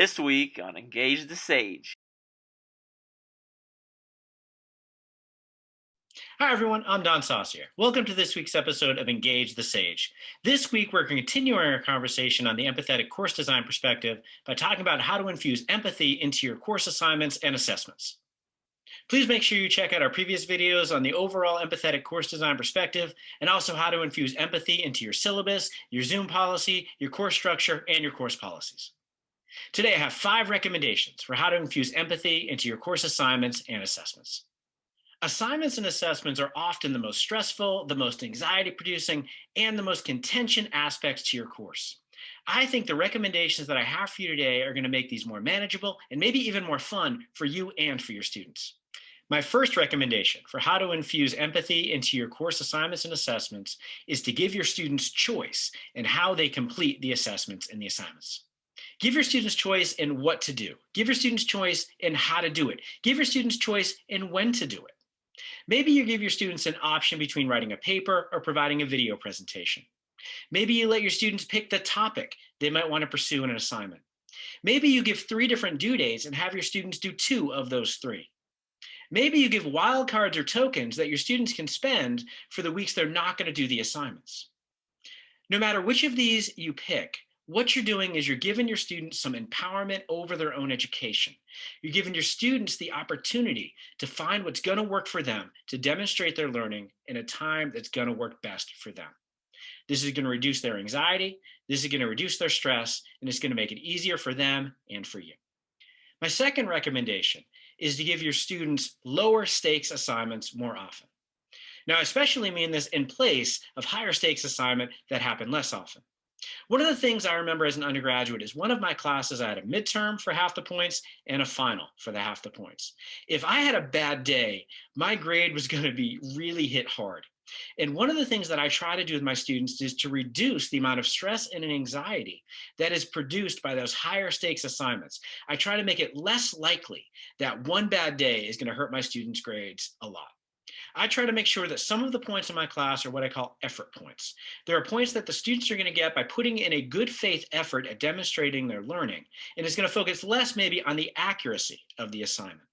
This week on Engage the Sage. Hi everyone, I'm Don Saucier. Welcome to this week's episode of Engage the Sage. This week we're continuing our conversation on the empathetic course design perspective by talking about how to infuse empathy into your course assignments and assessments. Please make sure you check out our previous videos on the overall empathetic course design perspective and also how to infuse empathy into your syllabus, your Zoom policy, your course structure, and your course policies. Today I have 5 recommendations for how to infuse empathy into your course assignments and assessments. Assignments and assessments are often the most stressful, the most anxiety producing, and the most contention aspects to your course. I think the recommendations that I have for you today are going to make these more manageable and maybe even more fun for you and for your students. My first recommendation for how to infuse empathy into your course assignments and assessments is to give your students choice in how they complete the assessments and the assignments. Give your students choice in what to do. Give your students choice in how to do it. Give your students choice in when to do it. Maybe you give your students an option between writing a paper or providing a video presentation. Maybe you let your students pick the topic they might want to pursue in an assignment. Maybe you give 3 different due dates and have your students do 2 of those 3. Maybe you give wildcards or tokens that your students can spend for the weeks they're not going to do the assignments. No matter which of these you pick, what you're doing is you're giving your students some empowerment over their own education. You're giving your students the opportunity to find what's going to work for them, to demonstrate their learning in a time that's going to work best for them. This is going to reduce their anxiety, this is going to reduce their stress, and it's going to make it easier for them and for you. My second recommendation is to give your students lower stakes assignments more often. Now, I especially mean this in place of higher stakes assignment that happen less often. One of the things I remember as an undergraduate is one of my classes, I had a midterm for half the points and a final for the half the points. If I had a bad day, my grade was going to be really hit hard. And one of the things that I try to do with my students is to reduce the amount of stress and anxiety that is produced by those higher stakes assignments. I try to make it less likely that one bad day is going to hurt my students' grades a lot. I try to make sure that some of the points in my class are what I call effort points. There are points that the students are going to get by putting in a good faith effort at demonstrating their learning, and it's going to focus less maybe on the accuracy of the assignment.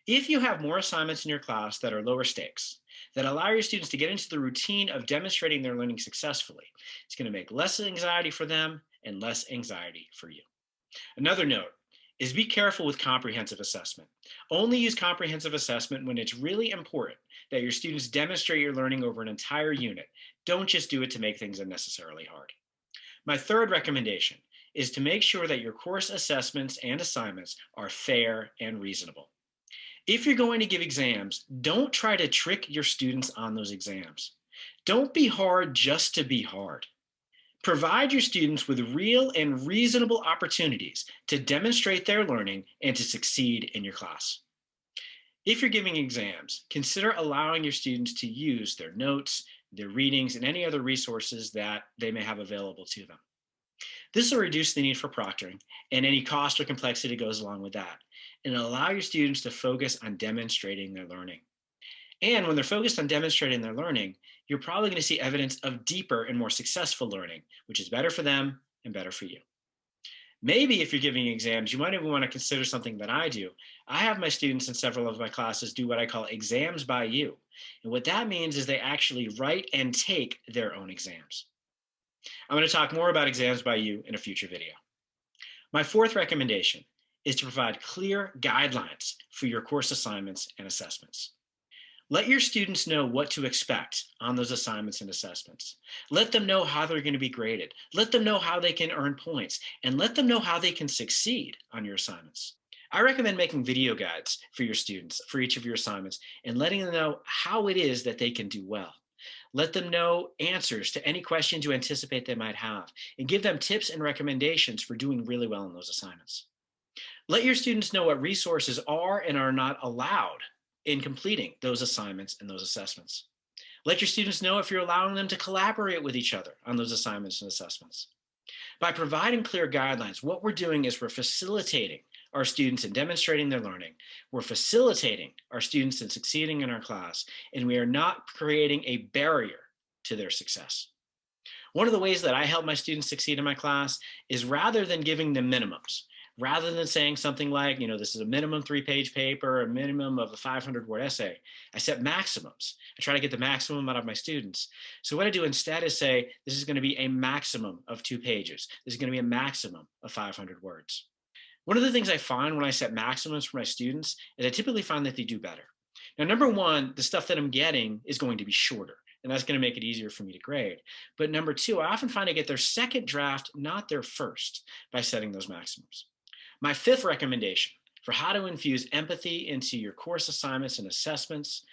If you have more assignments in your class that are lower stakes, that allow your students to get into the routine of demonstrating their learning successfully, it's going to make less anxiety for them and less anxiety for you. Another note is be careful with comprehensive assessment. Only use comprehensive assessment when it's really important that your students demonstrate your learning over an entire unit. Don't just do it to make things unnecessarily hard. My third recommendation is to make sure that your course assessments and assignments are fair and reasonable. If you're going to give exams, don't try to trick your students on those exams. Don't be hard just to be hard. Provide your students with real and reasonable opportunities to demonstrate their learning and to succeed in your class. If you're giving exams, consider allowing your students to use their notes, their readings, and any other resources that they may have available to them. This will reduce the need for proctoring and any cost or complexity that goes along with that, and allow your students to focus on demonstrating their learning. And when they're focused on demonstrating their learning, you're probably going to see evidence of deeper and more successful learning, which is better for them and better for you. Maybe if you're giving exams, you might even want to consider something that I do. I have my students in several of my classes do what I call exams by you. And what that means is they actually write and take their own exams. I'm going to talk more about exams by you in a future video. My fourth recommendation is to provide clear guidelines for your course assignments and assessments. Let your students know what to expect on those assignments and assessments. Let them know how they're going to be graded. Let them know how they can earn points, and let them know how they can succeed on your assignments. I recommend making video guides for your students for each of your assignments and letting them know how it is that they can do well. Let them know answers to any questions you anticipate they might have, and give them tips and recommendations for doing really well in those assignments. Let your students know what resources are and are not allowed in completing those assignments and those assessments. Let your students know if you're allowing them to collaborate with each other on those assignments and assessments. By providing clear guidelines, what we're doing is we're facilitating our students in demonstrating their learning. We're facilitating our students in succeeding in our class, and we are not creating a barrier to their success. One of the ways that I help my students succeed in my class is rather than giving them minimums, Rather than saying something like, this is a minimum 3-page paper, a minimum of a 500-word essay, I set maximums. I try to get the maximum out of my students. So what I do instead is say, this is going to be a maximum of 2 pages. This is going to be a maximum of 500 words. One of the things I find when I set maximums for my students is I typically find that they do better. Now, number one, the stuff that I'm getting is going to be shorter, and that's going to make it easier for me to grade. But number two, I often find I get their second draft, not their first, by setting those maximums. My fifth recommendation for how to infuse empathy into your course assignments and assessments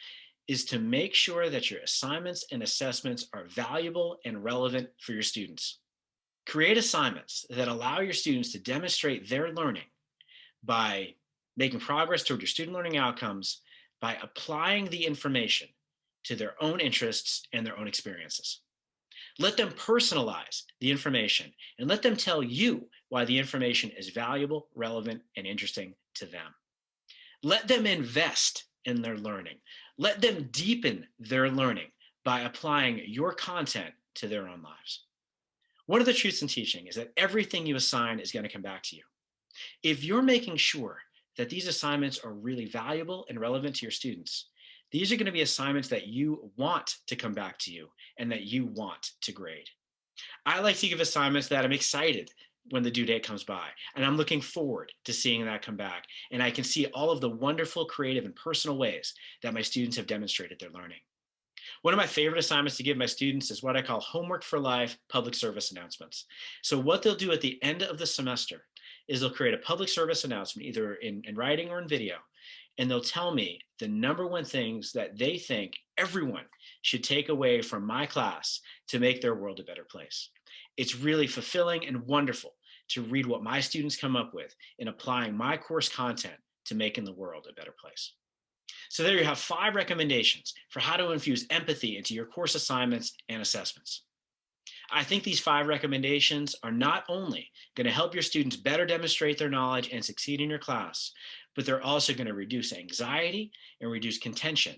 is to make sure that your assignments and assessments are valuable and relevant for your students. Create assignments that allow your students to demonstrate their learning by making progress toward your student learning outcomes by applying the information to their own interests and their own experiences. Let them personalize the information and let them tell you why the information is valuable, relevant, and interesting to them. Let them invest in their learning. Let them deepen their learning by applying your content to their own lives. One of the truths in teaching is that everything you assign is going to come back to you. If you're making sure that these assignments are really valuable and relevant to your students, these are going to be assignments that you want to come back to you and that you want to grade. I like to give assignments that I'm excited when the due date comes by, and I'm looking forward to seeing that come back. And I can see all of the wonderful, creative, and personal ways that my students have demonstrated their learning. One of my favorite assignments to give my students is what I call homework for life public service announcements. So what they'll do at the end of the semester is they'll create a public service announcement, either in writing or in video, and they'll tell me the number one things that they think everyone should take away from my class to make their world a better place. It's really fulfilling and wonderful to read what my students come up with in applying my course content to making the world a better place. So there you have 5 recommendations for how to infuse empathy into your course assignments and assessments. I think these 5 recommendations are not only going to help your students better demonstrate their knowledge and succeed in your class, but they're also going to reduce anxiety and reduce contention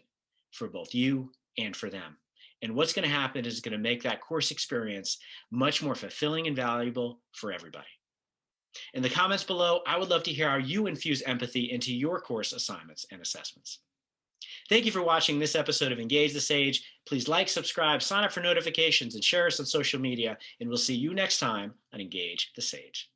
for both you and for them. And what's going to happen is it's going to make that course experience much more fulfilling and valuable for everybody. In the comments below, I would love to hear how you infuse empathy into your course assignments and assessments. Thank you for watching this episode of Engage the Sage. Please like, subscribe, sign up for notifications, and share us on social media. And we'll see you next time on Engage the Sage.